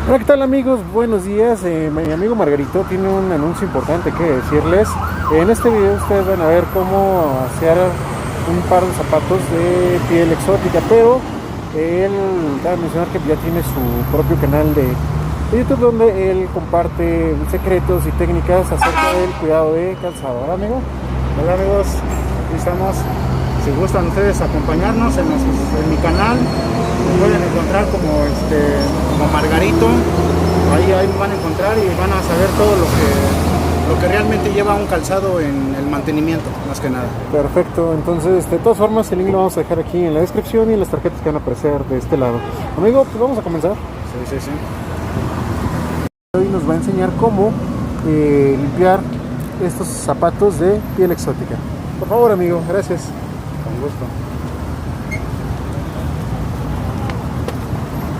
Hola, ¿qué tal amigos? Buenos días. Mi amigo Margarito tiene un anuncio importante que decirles. En este video ustedes van a ver cómo hacer un par de zapatos de piel exótica, pero él cabe mencionar que ya tiene su propio canal de YouTube donde él comparte secretos y técnicas acerca del cuidado de calzado. ¿Verdad, amigo? Hola amigos, aquí estamos. Si gustan ustedes acompañarnos en mi canal, me pueden encontrar como Margarito. Ahí me van a encontrar y van a saber todo lo que realmente lleva un calzado en el mantenimiento, más que nada. Perfecto, entonces de todas formas el link lo vamos a dejar aquí en la descripción y en las tarjetas que van a aparecer de este lado. Amigo, pues vamos a comenzar. Sí. Hoy nos va a enseñar cómo limpiar estos zapatos de piel exótica. Por favor, amigo, gracias. Con gusto.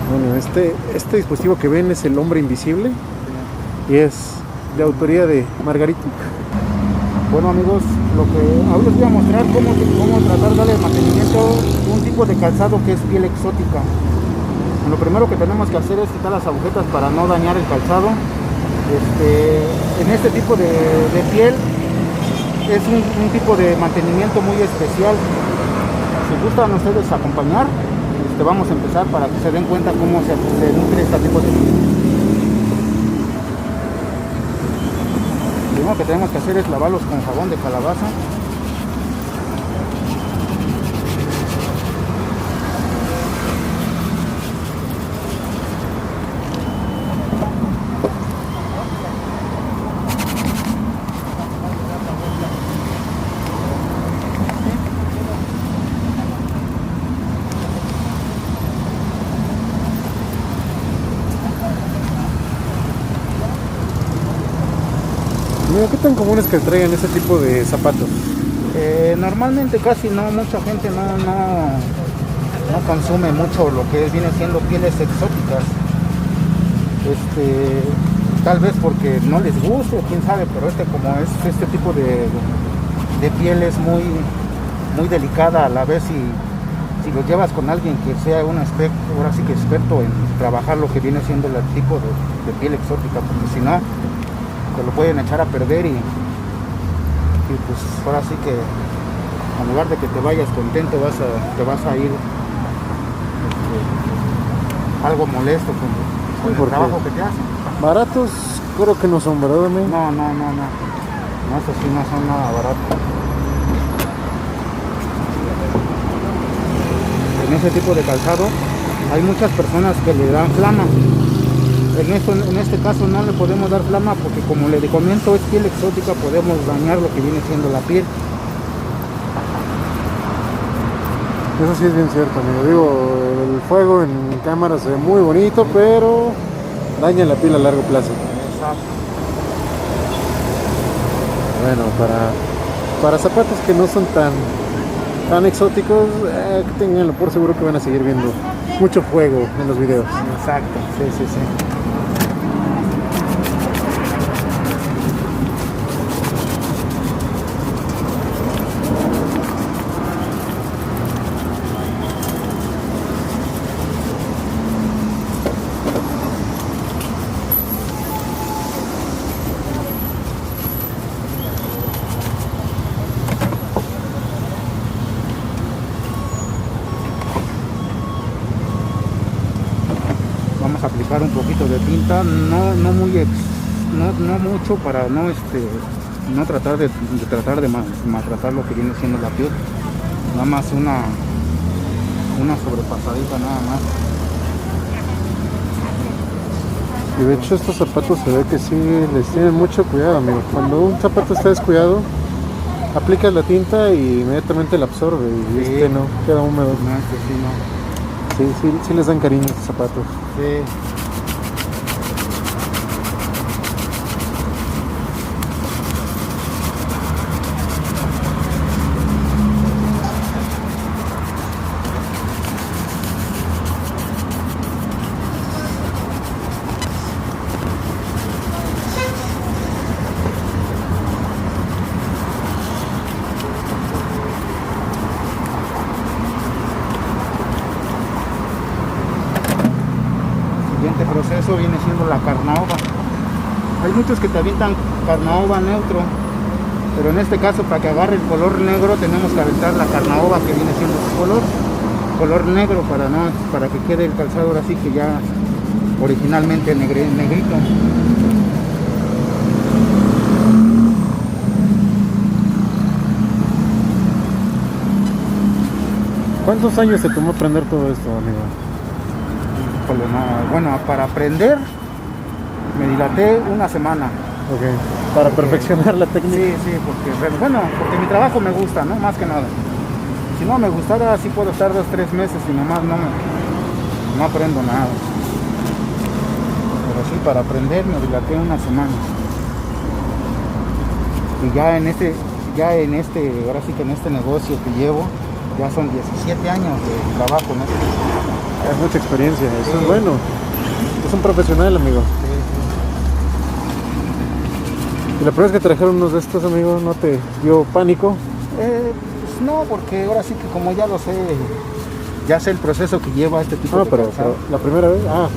Bueno, este dispositivo que ven es el hombre invisible y es de autoría de Margarito. Bueno amigos, ahora les voy a mostrar cómo tratar de darle mantenimiento a un tipo de calzado que es piel exótica. Lo primero que tenemos que hacer es quitar las agujetas para no dañar el calzado. En este tipo de piel es un tipo de mantenimiento muy especial. Si gustan ustedes acompañar, vamos a empezar para que se den cuenta cómo se nutre este tipo de piel. Lo primero que tenemos que hacer es lavarlos con jabón de calabaza. Mira, ¿qué tan común es que traigan este tipo de zapatos? Normalmente casi no, mucha gente no consume mucho lo que viene siendo pieles exóticas. Tal vez porque no les guste, quién sabe, pero como es este tipo de piel es muy delicada a la vez, si lo llevas con alguien que sea un experto, ahora sí que experto en trabajar lo que viene siendo el tipo de piel exótica, porque si no te lo pueden echar a perder y pues ahora sí que en lugar de que te vayas contento te vas a ir algo molesto con el trabajo que te hacen. Baratos creo que no son, ¿verdad, amigo? No, eso sí no son nada baratos. En ese tipo de calzado hay muchas personas que le dan flama. En este caso no le podemos dar flama porque, como le comento, es piel exótica, podemos dañar lo que viene siendo la piel. Eso sí es bien cierto, amigo. Digo, el fuego en cámara se ve muy bonito, pero daña la piel a largo plazo. Exacto. Bueno, para zapatos que no son tan exóticos, tenganlo por seguro que van a seguir viendo mucho fuego en los videos. Exacto, sí. Vamos a aplicar un poquito de tinta, no mucho, para no tratar de maltratar lo que viene siendo la piel. Nada más una sobrepasadita nada más. Y de hecho estos zapatos se ve que sí les tienen mucho cuidado, amigo. Cuando un zapato está descuidado, aplicas la tinta y inmediatamente la absorbe y Sí. no queda húmedo. No, sí, no. Sí les dan cariño a estos zapatos. Sí. viene siendo la carnaoba. Hay muchos que te avientan carnaoba neutro, pero en este caso para que agarre el color negro tenemos que aventar la carnaoba que viene siendo su color negro para que quede el calzado ahora sí que ya originalmente negrito. ¿Cuántos años te tomó aprender todo esto, amigo? Bueno, para aprender me dilaté una semana. Ok, para perfeccionar la técnica. Sí, porque mi trabajo me gusta, ¿no? Más que nada. Si no me gustara, sí puedo estar 2-3 meses y nomás no aprendo nada. Pero sí, para aprender me dilaté una semana. Y ya en este, ahora sí que en este negocio que llevo, ya son 17 años de trabajo, ¿no? Es mucha experiencia, eso es bueno. Es un profesional, amigo. ¿Y la primera vez que trajeron unos de estos, amigo, no te dio pánico? Pues no, porque ahora sí que como ya lo sé, ya sé el proceso que lleva este tipo de pero la primera vez, ¿no?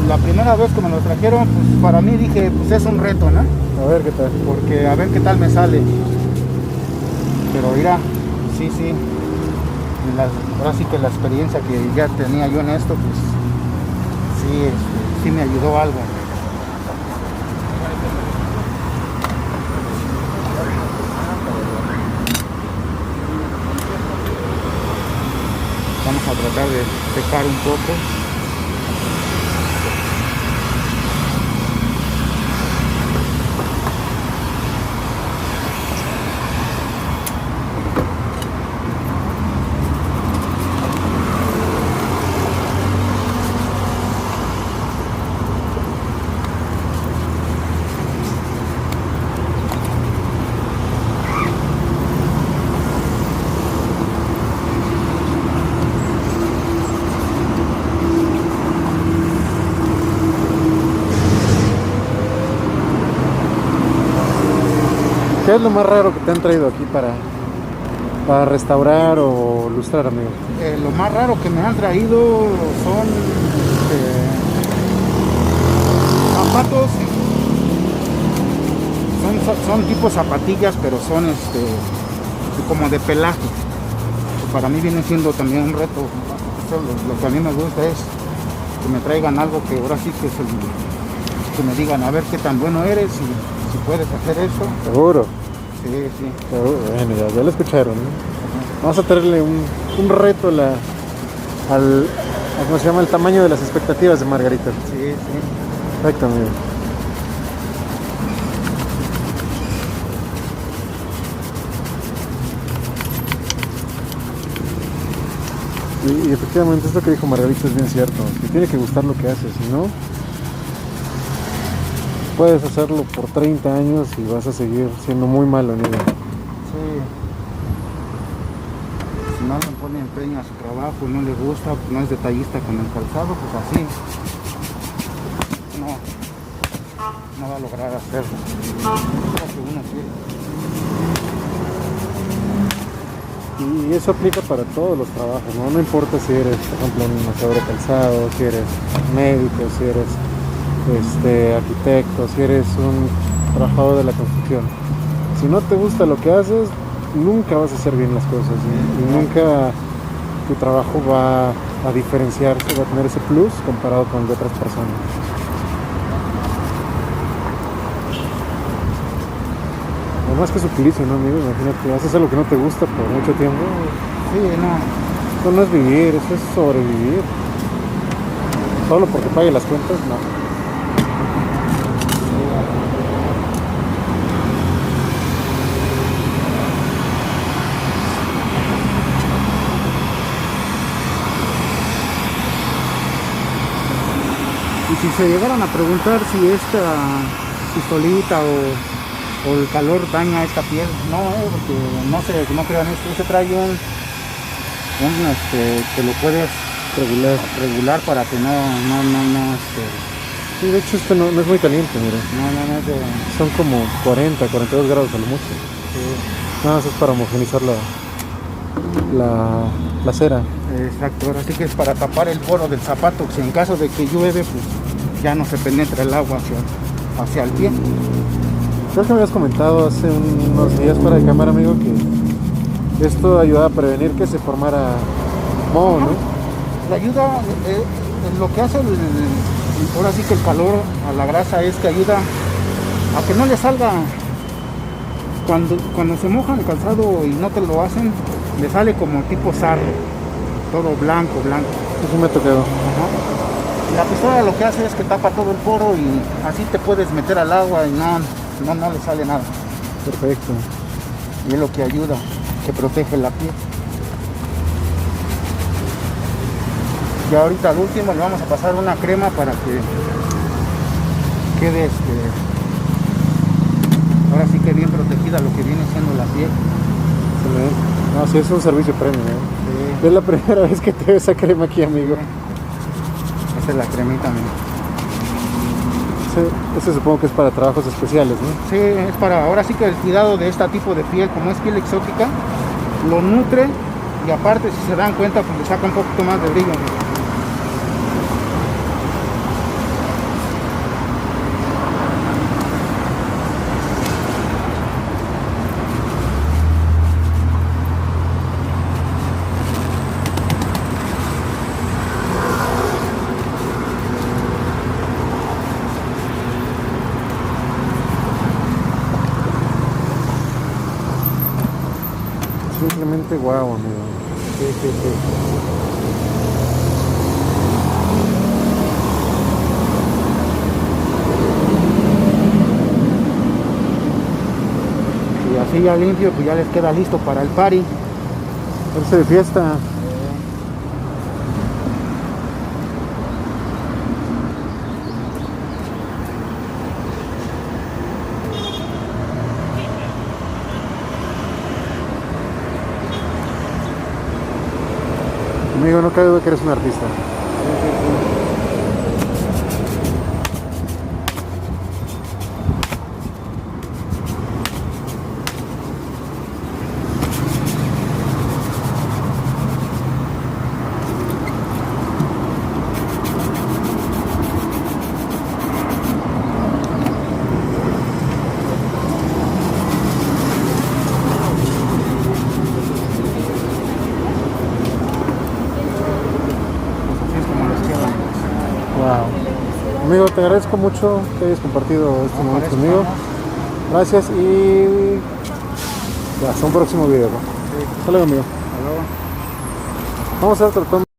La primera vez que me lo trajeron, pues para mí dije, pues es un reto, ¿no? A ver qué tal. Porque a ver qué tal me sale. Pero mira, sí. Ahora sí que la experiencia que ya tenía yo en esto, pues sí me ayudó algo. Vamos a tratar de secar un poco. ¿Qué es lo más raro que te han traído aquí para restaurar o lustrar, amigo? Lo más raro que me han traído son zapatos. Son tipo zapatillas, pero son como de pelaje. Para mí viene siendo también un reto. Eso, lo que a mí me gusta es que me traigan algo que ahora sí que me digan a ver qué tan bueno eres y si puedes hacer eso. Seguro. Sí. Bueno, ya lo escucharon, ¿no? Vamos a traerle un reto ¿cómo se llama? El tamaño de las expectativas de Margarita. Sí. Perfecto, amigo. Y efectivamente esto que dijo Margarita es bien cierto. Te tiene que gustar lo que haces, si no, puedes hacerlo por 30 años y vas a seguir siendo muy malo en ello. Sí. Si no le pone empeño a su trabajo, no le gusta, no es detallista con el calzado, pues así no va a lograr hacerlo. Lo que uno quiere. Y eso aplica para todos los trabajos, ¿no? No importa si eres, por ejemplo, un masador de calzado, si eres médico, si eres arquitecto, si eres un trabajador de la construcción. Si no te gusta lo que haces, nunca vas a hacer bien las cosas y nunca tu trabajo va a diferenciarse, va a tener ese plus comparado con el de otras personas. Además que es utilizo, ¿no, amigo? Imagínate, haces algo que no te gusta por mucho tiempo. Sí, no. Eso no es vivir, eso es sobrevivir. Solo porque pague las cuentas, no. Y si se llegaran a preguntar si esta pistolita o el calor daña esta piel, porque no crean esto, se trae un que lo puedes regular para que no Sí, de hecho esto no es muy caliente, mira. no es de... Son como 40, 42 grados a lo mucho. Sí. Nada más es para homogenizar la cera. Exacto, ahora sí que es para tapar el poro del zapato, si en caso de que llueve, pues ya no se penetra el agua hacia el pie. Creo que me habías comentado hace unos días fuera de cámara, amigo, que esto ayuda a prevenir que se formara moho, ¿no? Le ayuda, lo que hace ahora sí que el calor a la grasa es que ayuda a que no le salga, cuando se moja el calzado y no te lo hacen, le sale como tipo sarro, todo blanco. Eso me ha tocado. Ajá. La pistola lo que hace es que tapa todo el poro y así te puedes meter al agua y no le sale nada. Perfecto. Y es lo que ayuda, que protege la piel. Y ahorita al último le vamos a pasar una crema para que quede ahora sí que bien protegida lo que viene siendo la piel. Excelente. No, sí, es un servicio premium, ¿eh? Sí. Es la primera vez que te veo esa crema aquí, amigo. Esa es la cremita, amigo. Ese supongo que es para trabajos especiales, ¿no? Sí, es para, ahora sí que el cuidado de este tipo de piel, como es piel exótica, lo nutre y aparte, si se dan cuenta, pues le saca un poquito más de brillo, amigo. Simplemente guau, amigo. Sí. Y así ya limpio, pues ya les queda listo para el party. Irse de fiesta. Amigo, no cabe duda que eres un artista. Wow. Amigo, te agradezco mucho que hayas compartido este momento conmigo. Gracias y hasta un próximo video. Sí. Hasta luego, amigo. Hasta luego. Vamos a estar tratando